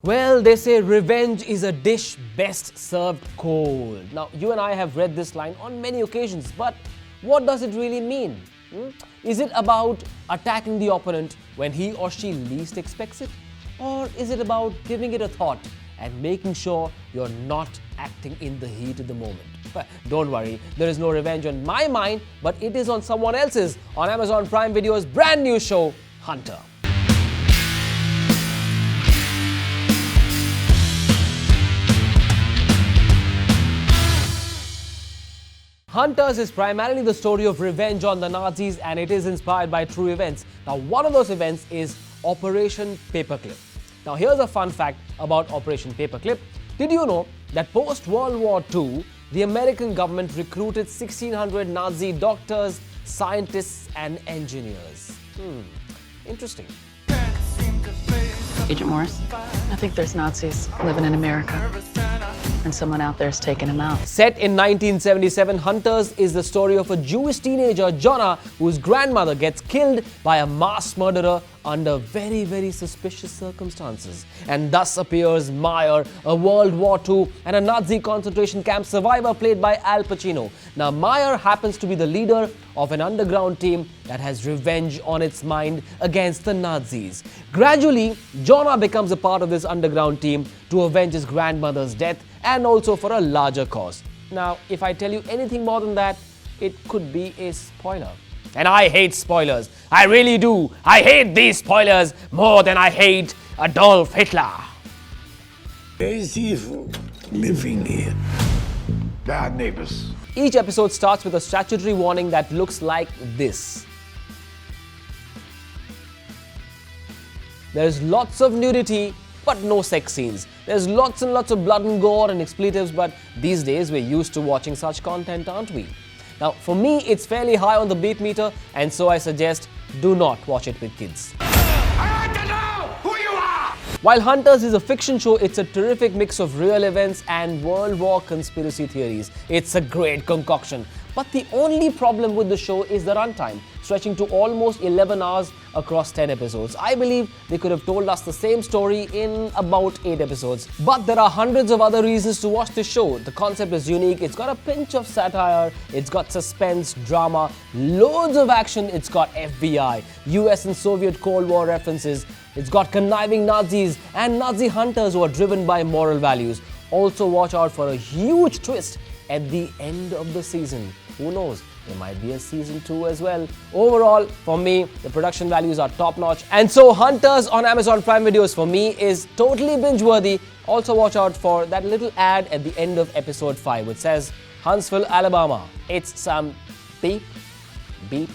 Well, they say revenge is a dish best served cold. Now, you and I have read this line on many occasions, but what does it really mean? Is it about attacking the opponent when he or she least expects it? Or is it about giving it a thought and making sure you're not acting in the heat of the moment? Don't worry, there is no revenge on my mind, but it is on someone else's on Amazon Prime Video's brand new show, Hunter. Hunters is primarily the story of revenge on the Nazis, and it is inspired by true events. Now, one of those events is Operation Paperclip. Now, here's a fun fact about Operation Paperclip. Did you know that post-World War II, the American government recruited 1,600 Nazi doctors, scientists, and engineers? Interesting. Agent Morris, I think there's Nazis living in America, and someone out there is taking them out. Set in 1977, Hunters is the story of a Jewish teenager, Jonah, whose grandmother gets killed by a mass murderer under very, very suspicious circumstances. And thus appears Meyer, a World War II and a Nazi concentration camp survivor played by Al Pacino. Now, Meyer happens to be the leader of an underground team that has revenge on its mind against the Nazis. Gradually, Jonah becomes a part of this underground team to avenge his grandmother's death and also for a larger cause. Now, if I tell you anything more than that, it could be a spoiler. And I hate spoilers. I really do. I hate these spoilers more than I hate Adolf Hitler. There is evil living here. Bad neighbors. Each episode starts with a statutory warning that looks like this. There's lots of nudity, but no sex scenes. There's lots and lots of blood and gore and expletives, but these days we're used to watching such content, aren't we? Now, for me, it's fairly high on the beat meter, and so I suggest do not watch it with kids. I like to know who you are! While Hunters is a fiction show, it's a terrific mix of real events and World War conspiracy theories. It's a great concoction. But the only problem with the show is the runtime, stretching to almost 11 hours across 10 episodes. I believe they could have told us the same story in about 8 episodes. But there are hundreds of other reasons to watch this show. The concept is unique, it's got a pinch of satire, it's got suspense, drama, loads of action, it's got FBI, US and Soviet Cold War references, it's got conniving Nazis and Nazi hunters who are driven by moral values. Also watch out for a huge twist at the end of the season. Who knows? There might be a season 2 as well. Overall, for me, the production values are top-notch. And so Hunters on Amazon Prime Videos for me is totally binge-worthy. Also watch out for that little ad at the end of episode 5 which says Huntsville, Alabama. It's some beep, beep,